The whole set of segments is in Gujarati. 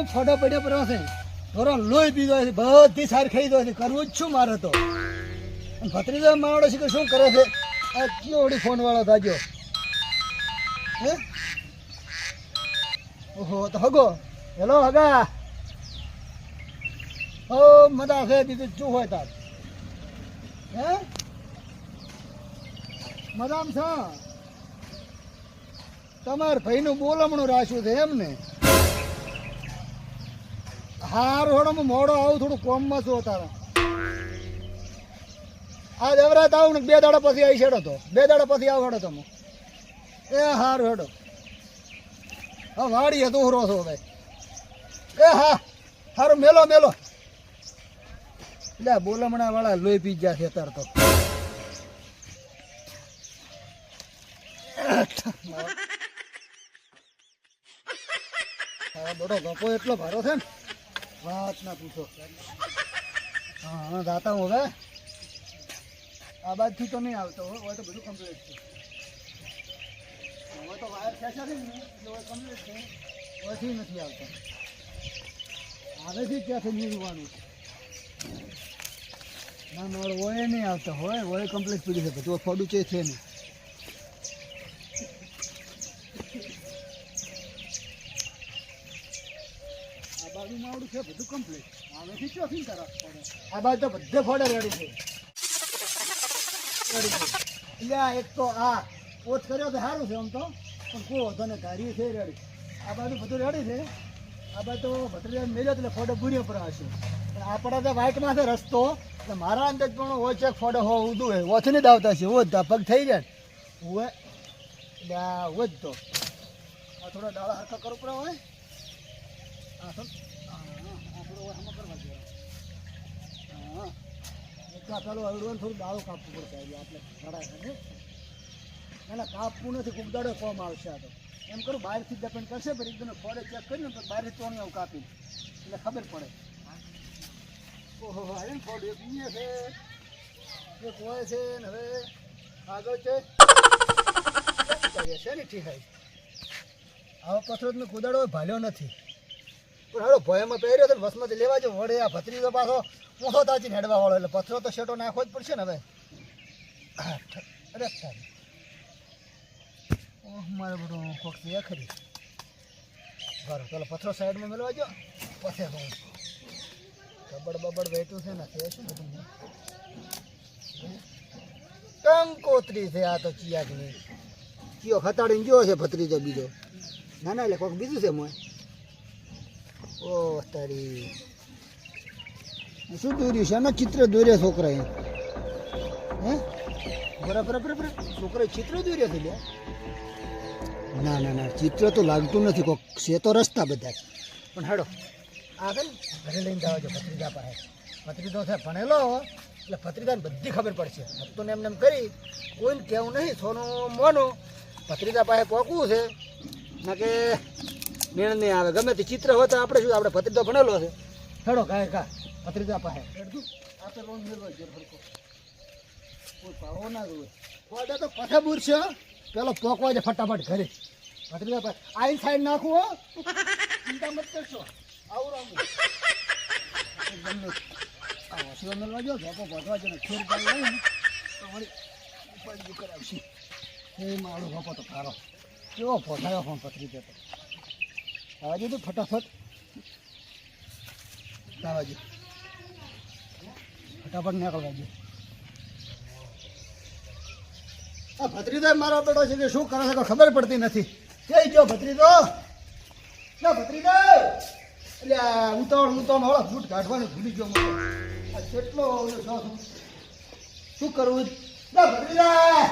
ફોટો પડ્યો પડ્યો છે થોડો લોહી પીધો છે બધી સાર ખાઈ દો છે કરવું જ છું મારે તો ભત્રીજો માવડો છે કે શું કરે છે આ કેવડી ફોન વાળો થાજો હે ઓહો તો હગો હેલો હગા ઓ મજા છે બીજું શું હોય તાર હે મજામ છે તમાર ભાઈનું બોલમણું રાખ્યું છે એમ ને હાર હોડો મોડો આવું થોડું કોમમાં છું તારા આ દેવરાત આવું ને 2 દાડા પછી આવી છેડો તો 2 દાડા પછી આવ હેડો તમે એ હાર હેડો હા વાડી હતો ઉરો છો ભાઈ એ હા હારું મેલો મેલો લે બોલમણા વાળા લોહી પી ગયા છે અત્યારે તો બડો ગપો એટલો ભારો છે ને વાત ના પૂછો હા હા જાતા હું હવે આ બાજુથી તો નહીં આવતો હોય તો બધું કમ્પ્લીટ છે હવે તો વાયર ખેંચા છે ને એટલે કમ્પ્લીટ છે હવેથી નથી આવતો હવેથી ક્યાંથી નીકળવાનું ના મારો હોય નહીં આવતો હોય કમ્પ્લીટ પીડી છે બધું થોડું છે નહીં માવડું છે બધું કમ્પ્લીટ હવેથી ચોથી તરફ પડે આ બાજુ તો બધે ફોડે રેડી છે એટલે એક તો આ પોત કર્યો તો સારું છે આમ તો પણ કોઈ વધો ને ગાડી છે રેડી આ બાજુ બધું રેડી છે આ બાજુ તો ભત્રીજા મેળ્યો એટલે ફોટો બુરીઓ પર આવશે પણ આપણા તો વાઇટમાં છે રસ્તો એટલે મારા અંદાજ પણ ઓછે ફોટો હો ઉદું હોય ઓછું નહીં દાવતા છે ઓછ પગ થઈ જાય હોય એટલે આ ઓછ તો આ થોડા ડાળા હરખા કરવું પડે હોય હા થોડું દાળો કાપવું પડશે આપણે ઘડા એના કાપવું નથી ખૂબ દાડો કોમ આવશે આ તો એમ કરું બહારથી જ ડિપેન્ડ કરશે પણ એકદમ ફોડે ચેક કરીને તો બહારથી તોણી આવું કાપી એટલે ખબર પડે ઓહો આવે ને ફોડ એક છે એક હોય છે ને હવે આગળ છે ને ઠીક આવો પથરો કુદાડો ભાલ્યો નથી પણ હાલો ભયમાં પહેર્યો તો બસમાંથી લેવા જો વડે આ ભત્રીજો પાછો ઊંધો તાચીને હેડવા વાળો એટલે પથરો તો શેટો નાખવો જ પડશે ને હવે અરે ઓહ મારે બધું કોક છે ખરી બરાબર પેલો પથરો સાઈડમાં મેળવા જો પછી બબડ વહેતું છે ને તે શું બધું કંકોત્રી છે આ તો ચિયાકની કયો ખતાડીને ગયો છે ભત્રીજો બીજો ના એટલે કોઈક બીજું છે મોય ઓ તારી શું દોર્યું છે આના ચિત્ર દોર્યા છોકરાએ હે બરાબર છોકરાએ ચિત્ર દોર્યા છે ના ચિત્ર તો લાગતું નથી કોક છે તો રસ્તા બધા પણ હેડો આ છે ને ઘરે લઈને જવા જો ભત્રીજા પાસે ભત્રીજો છે ભણેલો એટલે ભત્રીજાને બધી ખબર પડશે તો એમને એમ કરી કોઈને કહેવું નહીં સોનું મોનું ભત્રીજા પાસે પહોંચવું છે ના કે મેળ નહીં આવે ગમે તે ચિત્ર હોય તો આપણે શું આપણે ભત્રીજો ભણેલો છે હેડો કા ભત્રીજા પાસે આપણે રોજ મેળવા જોઈએ કોઈ પાવો ના જોવે ફોડે તો પાછા બૂર છે પેલો પોકવા છે ફટાફટ ઘરે ભત્રીજા પાસે આઈ સાઈડ નાખવું હો ચિંતા મત કરશો આવું રામું હોસ્પિટલ મેળવા જો ધોકો પહોંચવા છે ને ખેર ચાલુ હોય ને તો વળી ઉપાડી કરાવશે એ મારો ધોકો તો ખારો કેવો પહોંચાયો ફોન ભત્રીજો તો આવા જો ફટાફટ આવજો ફટાફટ નીકળવા જો આ ભત્રીજો મારો બેટો છે કે શું કરે છે ખબર પડતી નથી કઈ ગયો ભત્રીજો ભત્રીજો એટલે ઉતાવળ હોળા બૂટ કાઢવાનું ભૂલી ગયો આ કેટલો શું કરવું ભત્રીજા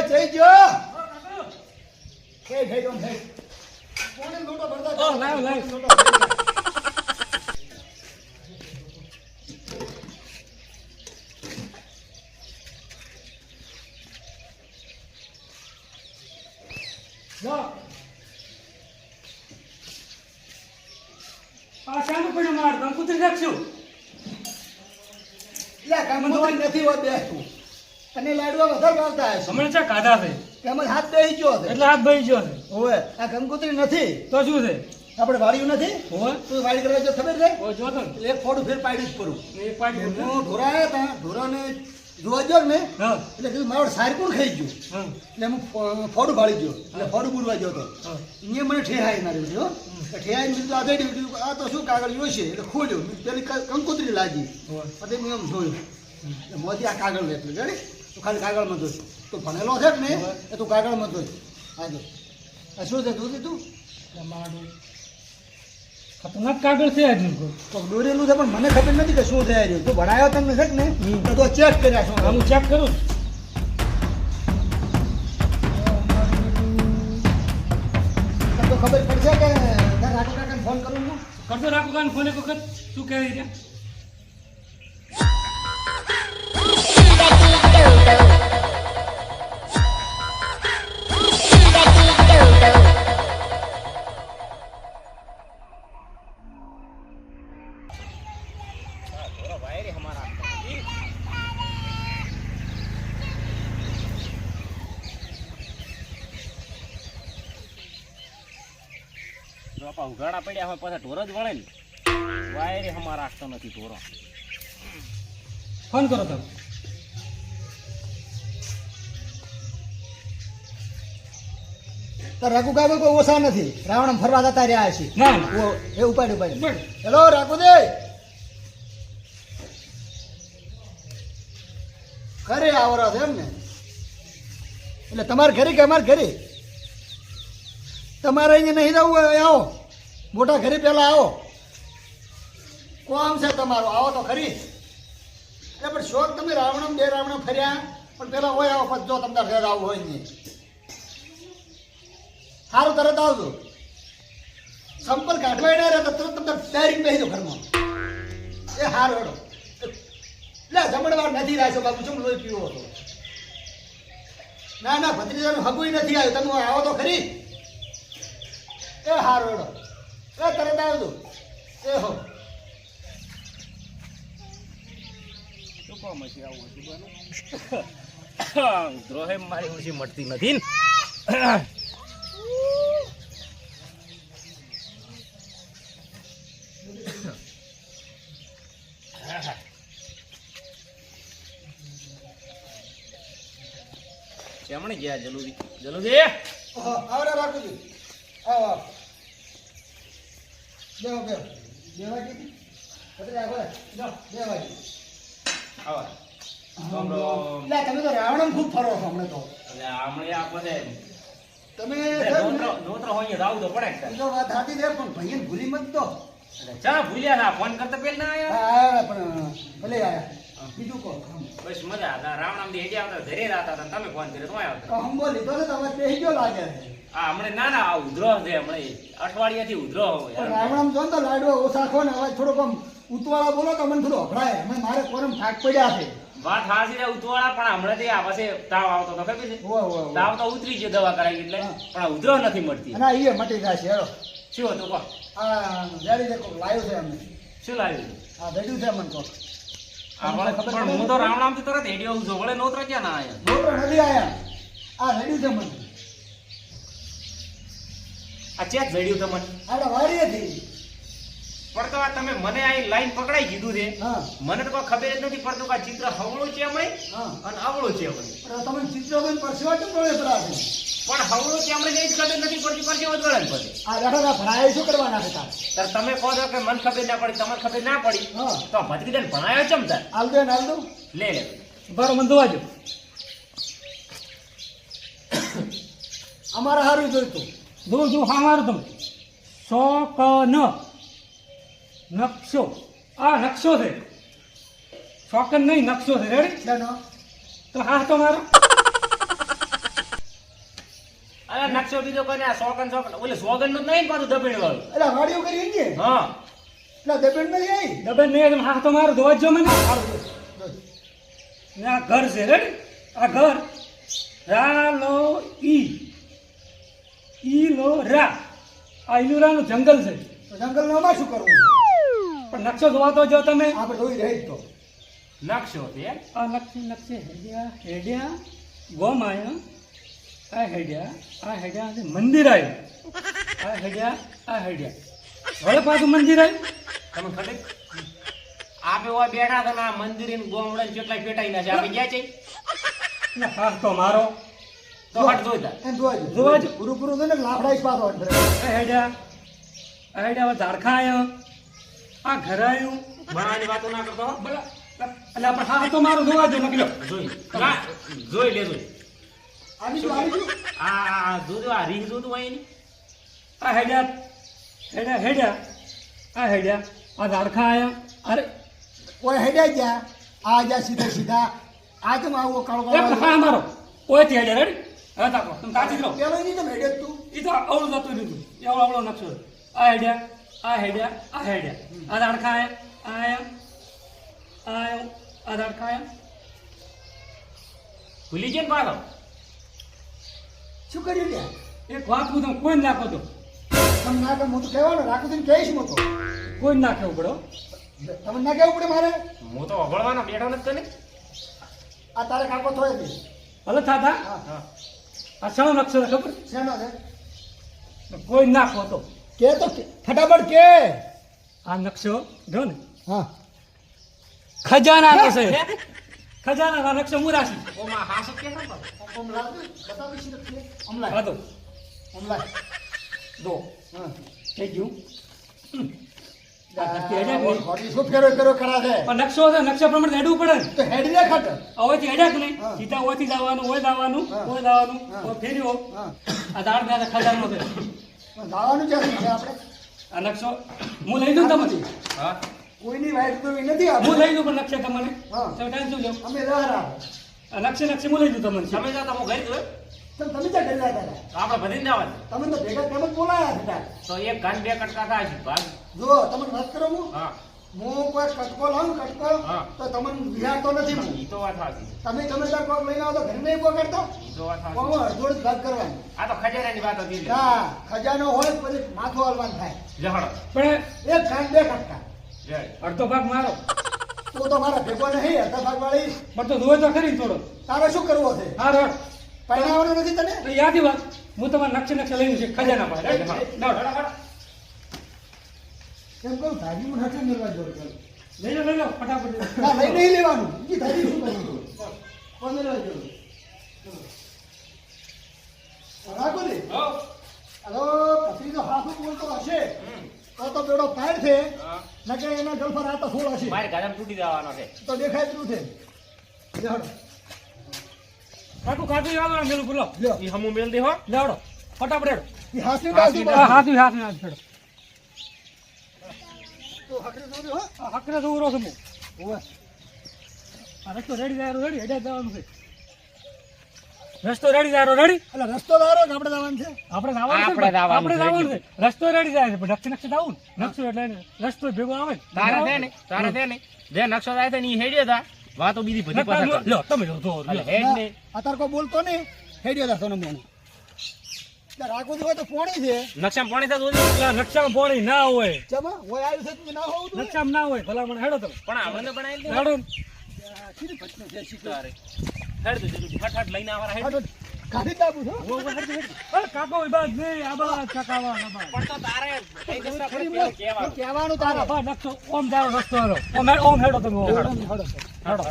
જઈ ગયો નથી હોત બેસતું અને લાડવા વધારે ભાવતા હશે હમણાં ચા કાઢા છે એમ જ હાથ બેસી ગયો છે. એટલે હાથ ભાઈ ગયો છે. ઓવે આ કંકોત્રી નથી તો શું છે? આપણે વાળ્યું નથી. ઓવે તું વાળી કરવા જો ખબર છે ઓ જોતો ને એક ફોડું ફેર પાડી જ પરું. એક પાડી હું ઢોરા આવ્યા હતા ઢોરાને જોવા ગયો ને હા એટલે કીધું મારો સાર કોણ ખાઈ ગયું હા એટલે હું ફોડું ભાળી ગયો એટલે ફોડું બુરવા ગયો હતો હા અહીંયા મને ઠેહાઈ માર્યું છે હો ઠેહાઈ બીજું આ દઈ દીધું આ તો શું કાગળ છે એટલે ખોલ્યું પેલી કંકોત્રી લાગી ઓવે પછી મેં એમ જોયું એટલે મોદી આ કાગળ લે એટલે જાણે તું ખાલી કાગળમાં જોઈ તું ભણેલો છે ને એ તું કાગળમાં જોઈ હા જો આ શું છે તું તું તમારું ખતરનાક કાગળ છે હજુ તો દોરેલું છે પણ મને ખબર નથી કે શું થઈ રહ્યું તું ભણાયો તમને છે ને તો તું ચેક કર્યા શું હું ચેક કરું તો ખબર પડશે કે રાટુ કાકાને ફોન કરું હું કરજો રાખો કાન ફોન એક વખત શું કહેવાય છે ઉઘાડા પડ્યા હોય પાછા ઢોર જ વળે ને વાયરે હમા રાખતો નથી ઢોરો. ફોન કરો તમે તો રાખુ કાકા કોઈ ઓછા નથી રાવણ ફરવા જતા રહ્યા છે ના ના એ ઉપાડ ઉપાડ બસ. હેલો રાખુ દે ઘરે આવરા છે એમ ને એટલે તમારે ઘરે કે અમારે ઘરે તમારે અહીંયા નહીં જવું હોય આવો મોટા ઘરે પહેલા આવો કોમ છે તમારો આવો તો ખરી એટલે પણ શોખ તમે રાવણ બે રાવણ ફર્યા પણ પેલા હોય આવો પછી જો તમને ઘર આવવું હોય નહીં સારું તરત આવજો સંપર્ક કાઢવાય ના રહે તો તરત તમને ડાયરેક્ટ બેસી દો ઘરમાં એ હાર હેડો લે જમણવાર નથી રાખ્યો બાપુ શું લોહી પીવો હતો ના ના ભત્રીજાનું હગુય નથી આવ્યું તમે આવો તો ખરી એ હાર હેડો એ તરત આવજો એ હો શું કહો મસી આવું હતું બનું દ્રોહે મારી ઓછી મળતી નથી ને કેમણે ગયા જલુદી જલુદી આવરા રાખું છું આવો આવો બેહો બેહો બે વાગી ભત્રીજા બોલે જાઓ 2 વાગી આવા લે તમે તો રાવણ ખૂબ ફરો છો હમણાં તો એટલે હમણે આ બધે તમે નોતરો હોય રાવ તો પડે એ તો વાત સાચી છે પણ ભાઈને ભૂલી મત દો ચા ભૂલ્યા ના ફોન કરતા પેલ ના આયા હા પણ ભલે આયા બીજું કહો બસ મજા હતા રાવણામ દી હેડ્યા આવતા ઘરે રાતા હતા તમે ફોન કર્યો તો આવ્યા કહું બોલી તો તમે બેહી ગયો લાગે આ હમણે ના ના આ ઉધરો છે હમણે અઠવાડિયાથી ઉધરો હોય પણ રાવણ જો ને તો લાડવો ઓછા ખો ને અવાજ થોડોક આમ ઉતવાળા બોલો તો મને થોડો અભડાય અમે મારે કોરમ થાક પડ્યા છે વાત હાજી રે ઉતવાળા પણ હમણાંથી આ પાસે તાવ આવતો તો ખબર છે તાવ તો ઉતરી ગયો દવા કરાવી એટલે પણ આ ઉધરો નથી મળતી અને એ મટી જાય છે હેરો શું હતું કહો આ જાડી દેખો લાવ્યો છે અમને શું લાવ્યું આ ભેડ્યું છે મને કહો આ વળે પણ હું તો રાવણામથી તરત હેડ્યો છું વળે નોતરો ક્યાં ના આયા નોટો નથી આયા આ ભેડ્યું છે મને આ ચેક જડ્યું તમને આપણા વાડી હતી પણ તો આ તમે મને આ લાઈન પકડાઈ કીધું છે હા મને તો કોઈ ખબર જ નથી પડતું કે આ ચિત્ર હવળું છે હમણે હા અને અવળું છે હમણે પણ તમને ચિત્રોબેન પરસેવા કેમ પડે પડા છે પણ હવળું છે હમણે જ ખબર નથી પડતી પર કેવો જ વળે પછી આ બેઠા ભણાય શું કરવાના છે તાર તાર તમે કહો છો કે મને ખબર ના પડી તમને ખબર ના પડી હા તો ભત્રીજાને ભણાયો ચમ તાર હાલ દે ને હાલ દઉં લે લે બરો મને દોવાજો અમારે સારું જોઈતું જો હા મારું તમે શોકન નકશો આ નકશો છે શોકન નહીં નકશો છે રેડી બેનો તો હા તો મારો અરે નકશો બીજો કોને આ સોગન ઓલે સોગન નું નહીં પાછું દબેણ વાળું એટલે વાડીઓ કરી ને હા એટલે દબેડ નથી આવી ડબલ નહીં હા તો મારો દોવાજો મને સારું જોઈ. ને આ ઘર છે રેડી આ ઘર રા લો ઈ લો રા આ ઈલુરાનું જંગલ છે તો જંગલમાં શું કરવું પણ નકશો જોવા તો જો તમે આપણે જોઈ રહી તો નકશો છે આ નકશે હેડ્યા ગોમ આવ્યો આ હેડ્યા અને મંદિર આવ્યું. આ હેડ્યા હવે પાછું મંદિર આવ્યું. તમે ખબર આપે ઓય બેઠા હતા ને આ મંદિર ગોમડા જેટલા પેટાઈ ના છે આપણે ગયા છે ને હા તો મારો તો હટ જોઈ તા એમ જોવાજો જોવાજો. પૂરું થઈને લાફડાઈ પાછો હટ બરાબર. આ હેડ્યા હવે ઝાડખા આવ્યો. આ ઘર આવ્યું. ભણાની વાતો ના કરતો હો. બોલા એટલે આપણે હા તો મારો જોવાજો નકલો. જોઈ ના, જોઈ લે જોઈ આવી ગયું. આ જોજો આ રીંગ જોતું હોય એની આ હેડ્યા આ ઝાડખા આવ્યા. અરે કોઈ હેડ્યા ગયા આ જા સીધા આ કેમ આવો કાળો એક હા મારો ઓયથી હેડ્યા રેડી. હવે તાકો તમે કાચી રહો. પેલો નહીં તમે હેડ્યા તું એ તો અવળું જતું રહ્યું. એવડો અવળો નકશો. આ હેડ્યા આ ઝાડખા આવ્યા. આ ઝાડખા આવ્યા. ભૂલી જાય ને પાછો શું કર્યું ત્યાં એક વાત હું તમે કોઈ નાખો તો તમે ના કેમ હું તો કહેવાનું રાખું છું કહીશ હું તો કોઈ ના કેવું પડો. તમને ના કહેવું પડે મારે હું તો અભળવાનો બેઠો નથી તને આ તારે કાકો થોડે છે ભલે થાતા હા આ શાનો નકશો છે ખબર? શેનો છે કોઈ નાખો તો કે તો ફટાફટ કે આ નકશો જો ને હા ખજાનાનો છે. ખજાનાનો નકશો હું રાખી. ઓમાં હાસો કે છે ઓમ લાગે બતાવી છે કે ઓમ હા લાગે તો ઓમ લાગે દો હા થઈ ગયું. શું ફેરો કરા છે પણ નકશો છે નકશા પ્રમાણે હેડવું પડે ને. તો હેડ ને ખટ હવેથી હેડ્યા કે નહીં હા. સીધા ઓયથી જવાનું ઓય જવાનું હા. ઓય ફેર્યો. હા આ ઝાડ ને આ ખજાનો છે. દાવાનું ચાલુ છે આપણે આ નકશો હું લઈ દઉં તમને. હા કોઈની વાઈટ તો નથી હું આપણે લઈ દઉં પણ નકશા તમને. હા. તમે ટેન્શન લો. અમે રહ્યા આ નકશે હું લઈ દઉં તમને. તમે જાતા હું ઘરે જોઈ તમે ક્યાં કરી રહ્યા હતા આપણે બધીને જવાનું તમે તો ભેગા કેમ જ બોલાયા હતા તો એક ઘન બે કટકા થાય છે ભાગ જો તમને વાત કરો હા હું કોઈ કટકો લાવું કટકો હા. તો તમને વિહારતો નથી હું ઈ તો વાત સાચી તમે ત્યાં કોક લઈને આવો તો ઘરે નહીં પકડતો ઈ તો વાત કોણ સાચી અડધોડ ભાગ કરવાની આ તો ખજાનાની વાત હતી એટલે. હા ખજાનો હોય પછી માથું હાલવાનું થાય જહડો પણ એક કાન બે કટકા જય અડધો ભાગ મારો તું તો મારા ભેગો નહીં અડધા ભાગ વાળી પણ તો જોવે તો ખરી થોડો. તારે શું કરવો છે હા રોડ પહેણાવવાનું નથી તને તો યાદી વાત હું તમારે નકશા લઈને છે ખજાના પાસે. કેમ કહું ધારી હું નથી મેળવા જોડે લઈ લો ફટાફટ. ના લઈ નહીં લેવાનું ઈ ધારી શું કરવું કોણ મેળવા જોડે રાખો ને હલો પત્રી તો હાથું બોલતો હશે તો બેડો પાડ છે નકે એના ગલ્ફર આ તો ફૂલ હશે મારે ગરમ તૂટી જવાનો છે તો દેખાય એટલું છે લેવડો કાકુ યાદ મેલું બોલો. લ્યો ઈ હમુ મેલ દે હો લેવડો ફટાફટ હેડો. ઈ હાથની બાજુ હાથ હેડો. તો હકરે જોજો હો આ હકરે તો ઉરો છું હું. ઓવે આ રસ્તો રેડી જાય રેડી હેડ્યા જવાનું છે. રસ્તો રેડી જાય રેડી. એટલે રસ્તો દારો કે આપણે જવાનું છે આપણે જવાનું છે. આપણે જવાનું આપણે છે. જવાનું છે. રસ્તો રેડી જાય છે પણ નકશે જવું ને. નકશો એટલે રસ્તો ભેગો આવે ને. તારે છે ને જે નકશો થાય છે ને ઈ હેડ્યો તા વાતો બીજી બધી પાસે કર. લ્યો તમે લો જો અલે લ્યો. હેડ ને અત્યારે કોઈ બોલતો નહીં હેડ્યો તા સોનમ મોને એટલે રાખું હોય તો પોણી છે નકશામાં પાણી થતું હતું પેલા નકશામાં પાણી ના હોય. ચમા હોય આવ્યું છે તું ના હોવું તું નકશામાં ના હોય ભલા મને હેડો તમે પણ આપણે બનાવી દે હેડો ને. સીધી ભટનો છે શીખો તારે હેડ દે જલ્દી ફટાફટ લઈને આવરા હેડ હટો કાઢી દાબું છો અરે કાકો એ બાદ નહીં આ બાદ કાકાવા આ બાદ. પણ તો તારે કઈ દસરા પર ખરી પેલું બોલ. કહેવાનું. કહેવાનું તારા તારે બા નકશો ઓમ જારો રસ્તો હેડો. ઓમ હેડો તમે ઓમ હેડો. હડો હેડો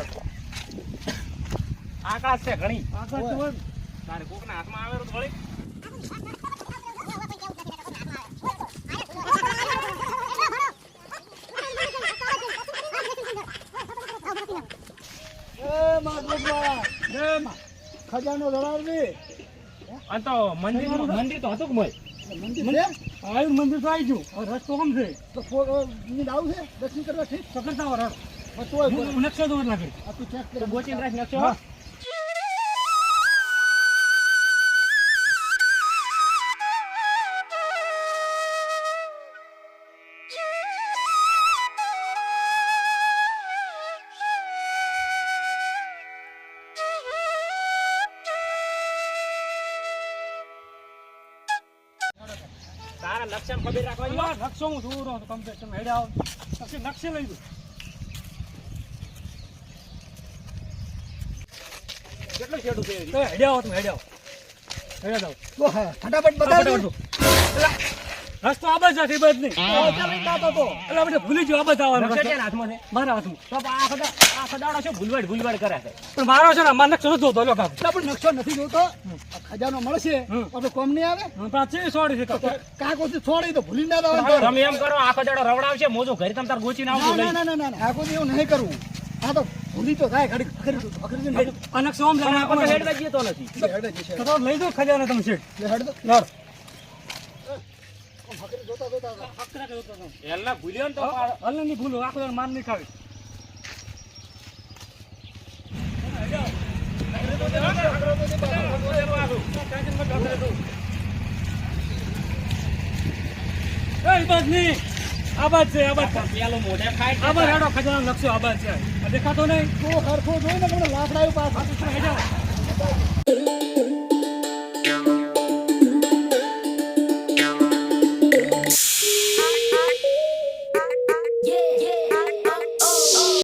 આકાશ છે ઘણી આગળ તો હોય. તારે કોકના હાથમાં આવેલું તો વળી એ માં ગોગવા એ માં. ખજાનો ધરાવજે આ તો મંદિર તો હતું કે મોય મંદિર છે આયુ મંદિર તો આવી ગયું. હવે રસ્તો કેમ છે તો ની આવું છે દર્શન કરવા ઠીક તો કરતા હોય હેડો. તો હોય હું નકશો દોર લાગે. આ તું ચેક કરી ગોચીને રાખ નકશો હા. તારા નકશામાં ખબર રાખવાની હો. નકશો હું જોઉં રહું કમ્પ્લીટ તમે હેડે આવો પછી નકશે લઈ દઉં. કેટલું છેડું છે તો હેડે આવો તમે હેડે આવો. હેડો જાઓ. તો હા, ફટાફટ બતાવજો. રસ્તો આબાદ છે બધ નહીં તો ચાલ ઈ દાતો તો. એટલે આપણે ભૂલી ગયો આબાદ આવવાનો નકશો રસ્તો. છે ને હાથમાં છે મારા હાથમાં તો આ ખદાડો શું ભૂલવાડ કરે છે પણ મારો છે ને મારે નકશો નથી જોતો લો કાકા. એટલે પણ નકશો નથી જોતો. આ ખજાનો મળશે આપણે કોમ નહીં આવે. પણ આ ચેવી સોડી છે કાકા. કાકોથી છોડી તો ભૂલી ના જવાનું. તમે એમ કરો આખો દાડો રવડાવશે મોજો ઘરે તમ તાર ગોચીને આવજો ના લઈ ના ના ના ના, કાકોથી એવું નહીં કરવું. આ તો ભૂલી તો થાય ઘડી પકડી દે. આ નકશો આમ જાણે પણ આપણને હેડવા જઈએ તો નથી તો તો લઈ દો ખજાને તમે શેઠ. હેડ દો. લડ. ફકરી જોતા જોતા એલા ભૂલ્યો ને તો હલે નહીં ભૂલો આખો દાડો માર નહીં ખાવી. એ બસ નહીં આબાદ છે આબાદ પેલો મોઢે ખાય આબાદ હેડો ખજાનો નકશો આબાદ છે આ દેખાતો નહીં તો હરખો જોઈને મને લાકડાયું પાસ. હેડો